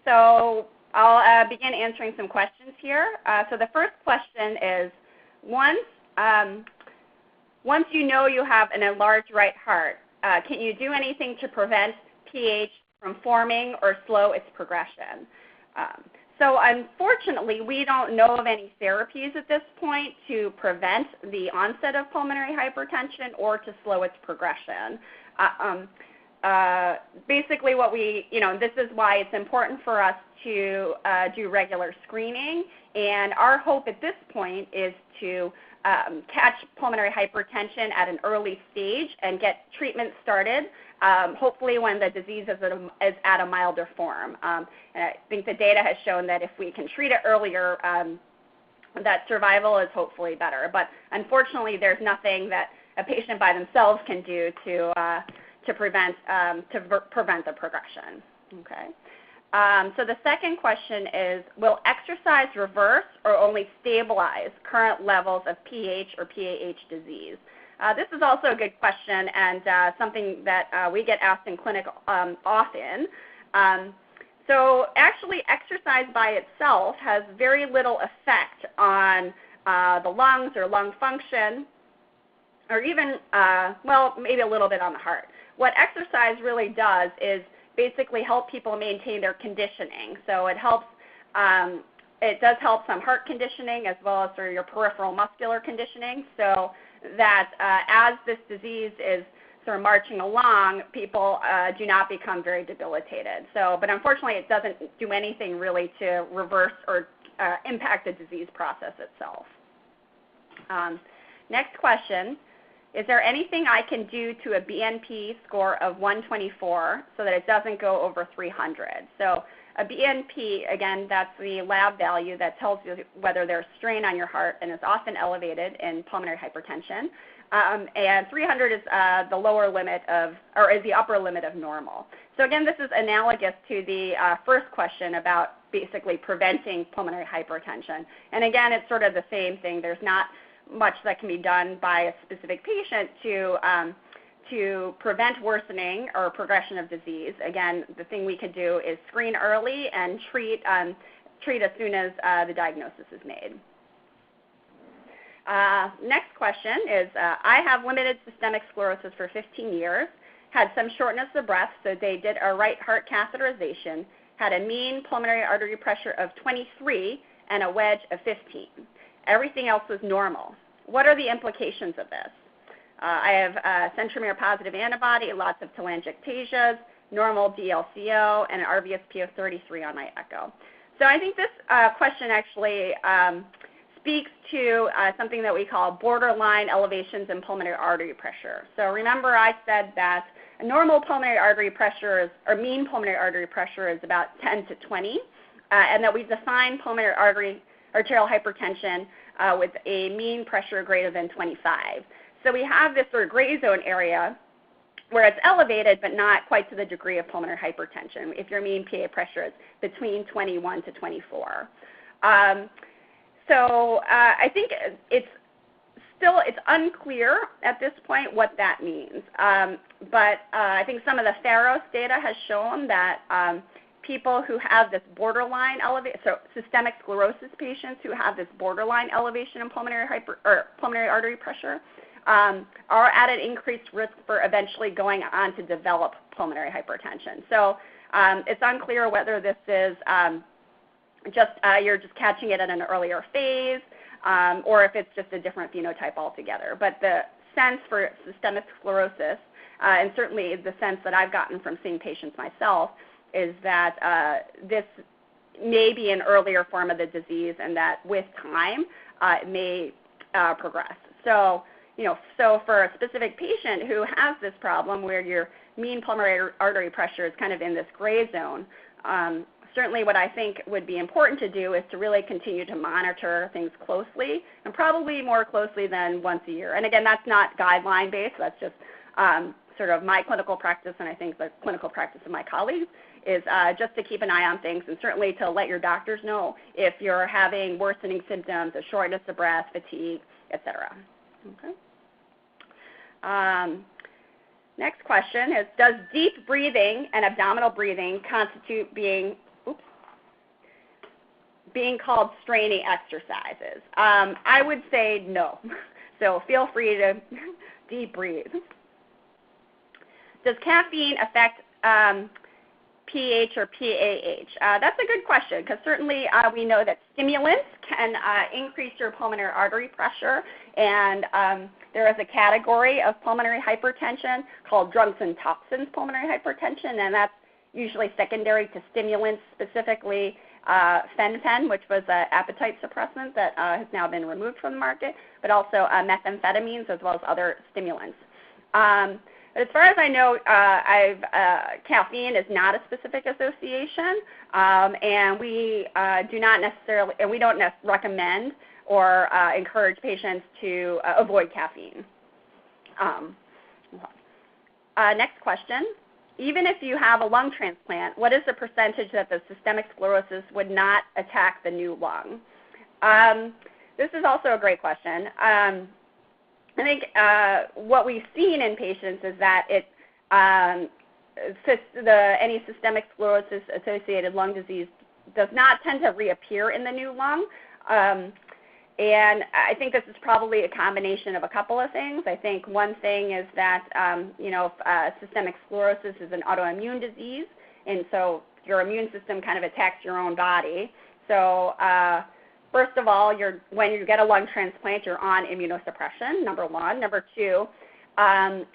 So I'll begin answering some questions here. So the first question is, once you know you have an enlarged right heart, can you do anything to prevent PH from forming or slow its progression? So unfortunately, we don't know of any therapies at this point to prevent the onset of pulmonary hypertension or to slow its progression. Basically what this is why it's important for us to do regular screening, and our hope at this point is to catch pulmonary hypertension at an early stage and get treatment started, hopefully when the disease is at a milder form. And I think the data has shown that if we can treat it earlier, that survival is hopefully better. But unfortunately, there's nothing that a patient by themselves can do to prevent the progression. Okay. So the second question is, will exercise reverse or only stabilize current levels of PH or PAH disease? This is also a good question and something that we get asked in clinic often. So actually, exercise by itself has very little effect on the lungs or lung function, or even, well, maybe a little bit on the heart. What exercise really does is basically help people maintain their conditioning. So it helps, it does help some heart conditioning as well as sort of your peripheral muscular conditioning, so that as this disease is sort of marching along, people do not become very debilitated. So, but unfortunately, it doesn't do anything really to reverse or impact the disease process itself. Next question. Is there anything I can do to a BNP score of 124 so that it doesn't go over 300? So a BNP, again, that's the lab value that tells you whether there's strain on your heart, and is often elevated in pulmonary hypertension. And 300 is the lower limit of, or is the upper limit of normal. So again, this is analogous to the first question about basically preventing pulmonary hypertension. And again, it's sort of the same thing. There's not much that can be done by a specific patient to prevent worsening or progression of disease. Again, the thing we could do is screen early and treat as soon as the diagnosis is made. Next question is, I have limited systemic sclerosis for 15 years, had some shortness of breath, so they did a right heart catheterization, had a mean pulmonary artery pressure of 23 and a wedge of 15. Everything else was normal. What are the implications of this? I have centromere-positive antibody, lots of telangiectasias, normal DLCO, and an RVSP of 33 on my echo. So I think this question actually speaks to something that we call borderline elevations in pulmonary artery pressure. So remember I said that a normal pulmonary artery pressure is, or mean pulmonary artery pressure is about 10 to 20, and that we define pulmonary arterial hypertension with a mean pressure greater than 25. So we have this sort of gray zone area where it's elevated but not quite to the degree of pulmonary hypertension if your mean PA pressure is between 21 to 24. So I think it's unclear at this point what that means. But I think some of the Pharos data has shown that people who have this borderline elevation, so systemic sclerosis patients who have this borderline elevation in pulmonary artery pressure, are at an increased risk for eventually going on to develop pulmonary hypertension. So it's unclear whether this is you're just catching it at an earlier phase, or if it's just a different phenotype altogether. But the sense for systemic sclerosis, and certainly the sense that I've gotten from seeing patients myself, is that this may be an earlier form of the disease, and that with time it may progress. So, so for a specific patient who has this problem where your mean pulmonary artery pressure is kind of in this gray zone, certainly what I think would be important to do is to really continue to monitor things closely, and probably more closely than once a year. And again, that's not guideline-based. That's just sort of my clinical practice, and I think the clinical practice of my colleagues, is just to keep an eye on things, and certainly to let your doctors know if you're having worsening symptoms of shortness of breath, fatigue, etc. Okay. Next question is, does deep breathing and abdominal breathing constitute being being called straining exercises. I would say no. So feel free to deep breathe. Does caffeine affect pH or PAH? That's a good question, because certainly we know that stimulants can increase your pulmonary artery pressure, and there is a category of pulmonary hypertension called drugs and toxins pulmonary hypertension, and that's usually secondary to stimulants, specifically fen-phen, which was an appetite suppressant that has now been removed from the market, but also methamphetamines as well as other stimulants. But as far as I know, caffeine is not a specific association, and we do not necessarily, and we don't recommend or encourage patients to avoid caffeine. Next question. Even if you have a lung transplant, what is the percentage that the systemic sclerosis would not attack the new lung? This is also a great question. I think what we've seen in patients is that any systemic sclerosis associated lung disease does not tend to reappear in the new lung. And I think this is probably a combination of a couple of things. I think one thing is that, systemic sclerosis is an autoimmune disease, and so your immune system kind of attacks your own body. So first of all, when you get a lung transplant, you're on immunosuppression, number one. Number two, the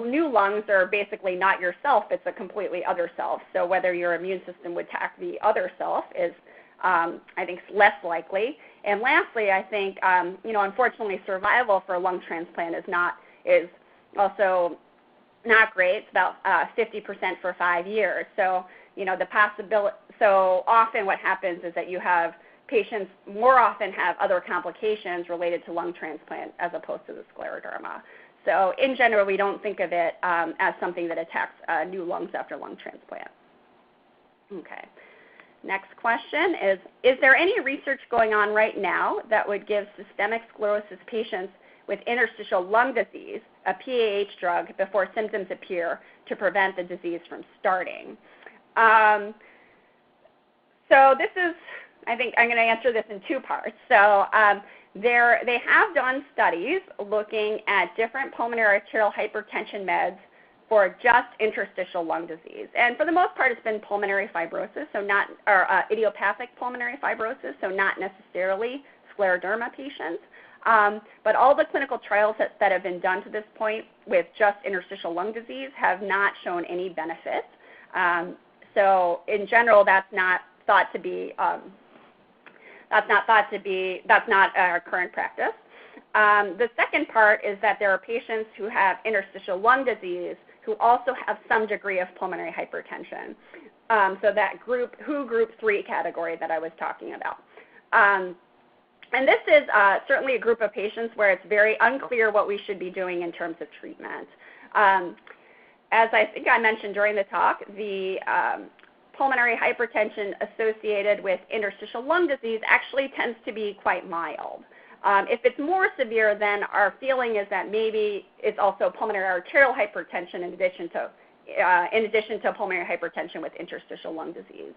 new lungs are basically not yourself, it's a completely other self. So whether your immune system would attack the other self is, I think, less likely. And lastly, I think, unfortunately, survival for a lung transplant is also not great. It's about 50% for 5 years. So, so often what happens is that you have patients more often have other complications related to lung transplant as opposed to the scleroderma. So in general, we don't think of it as something that attacks new lungs after lung transplant. Okay. Next question is there any research going on right now that would give systemic sclerosis patients with interstitial lung disease a PAH drug before symptoms appear to prevent the disease from starting? So this is, I think I'm going to answer this in two parts. So they have done studies looking at different pulmonary arterial hypertension meds for just interstitial lung disease. And for the most part, it's been pulmonary fibrosis, or idiopathic pulmonary fibrosis, so not necessarily scleroderma patients. But all the clinical trials that have been done to this point with just interstitial lung disease have not shown any benefit. So in general, that's not our current practice. The second part is that there are patients who have interstitial lung disease who also have some degree of pulmonary hypertension. So that group 3 category that I was talking about. And this is certainly a group of patients where it's very unclear what we should be doing in terms of treatment. As I think I mentioned during the talk, the pulmonary hypertension associated with interstitial lung disease actually tends to be quite mild. If it's more severe, then our feeling is that maybe it's also pulmonary arterial hypertension in addition to pulmonary hypertension with interstitial lung disease.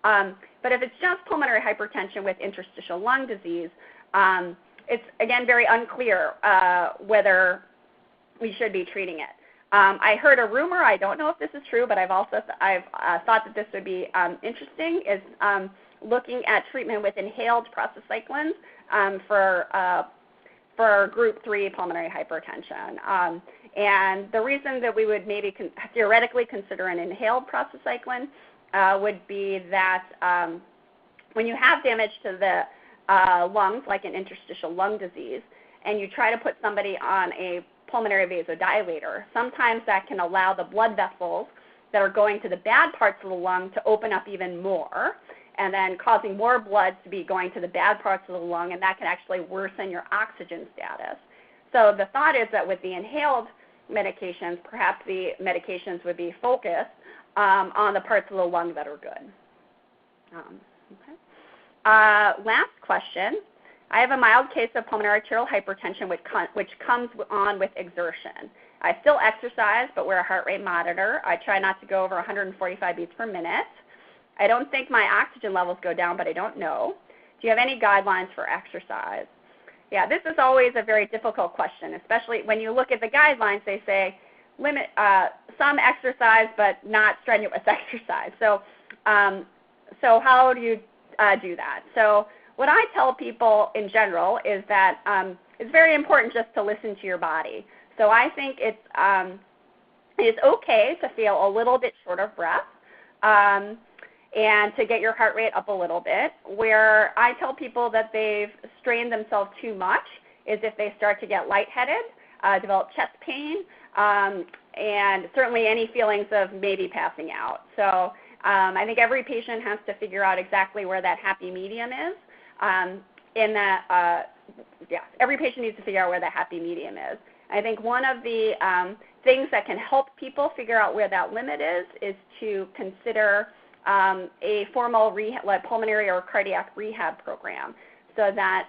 But if it's just pulmonary hypertension with interstitial lung disease, it's, again, very unclear whether we should be treating it. I heard a rumor, I don't know if this is true, but I've thought that this would be interesting, is looking at treatment with inhaled prostacyclins for group 3 pulmonary hypertension. And the reason that we would maybe theoretically consider an inhaled prostacyclin would be that when you have damage to the lungs, like an interstitial lung disease, and you try to put somebody on a pulmonary vasodilator, sometimes that can allow the blood vessels that are going to the bad parts of the lung to open up even more, and then causing more blood to be going to the bad parts of the lung, and that can actually worsen your oxygen status. So the thought is that with the inhaled medications, perhaps the medications would be focused on the parts of the lung that are good. Last question. I have a mild case of pulmonary arterial hypertension which comes on with exertion. I still exercise but wear a heart rate monitor. I try not to go over 145 beats per minute. I don't think my oxygen levels go down, but I don't know. Do you have any guidelines for exercise? Yeah, this is always a very difficult question, especially when you look at the guidelines. They say limit some exercise, but not strenuous exercise. So, so how do you do that? So what I tell people in general is that it's very important just to listen to your body. So I think it's okay to feel a little bit short of breath and to get your heart rate up a little bit. Where I tell people that they've strained themselves too much is if they start to get lightheaded, develop chest pain, and certainly any feelings of maybe passing out. So I think every patient has to figure out exactly where that happy medium is. Every patient needs to figure out where that happy medium is. I think one of the things that can help people figure out where that limit is to consider a formal pulmonary or cardiac rehab program. So that,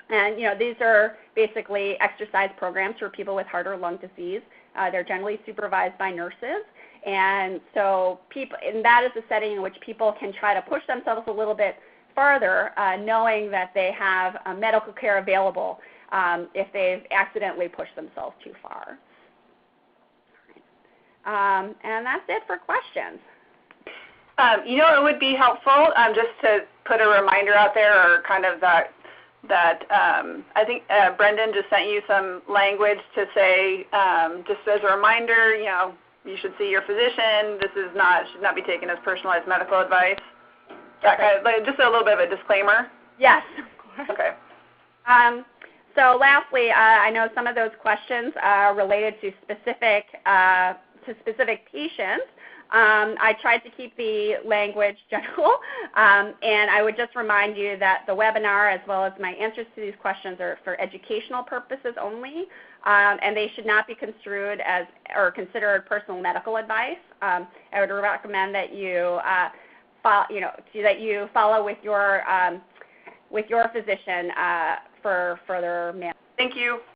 and these are basically exercise programs for people with heart or lung disease. They're generally supervised by nurses. And so and that is a setting in which people can try to push themselves a little bit farther, knowing that they have medical care available if they've accidentally pushed themselves too far. And that's it for questions. It would be helpful just to put a reminder out there, or kind of that I think Brendan just sent you some language to say, just as a reminder, you should see your physician. This should not be taken as personalized medical advice. That kind of, just a little bit of a disclaimer. Yes, of course. Okay. So lastly, I know some of those questions are related to specific patients. I tried to keep the language general, and I would just remind you that the webinar, as well as my answers to these questions, are for educational purposes only, and they should not be construed as or considered personal medical advice. I would recommend that you follow with your physician for further management. Thank you.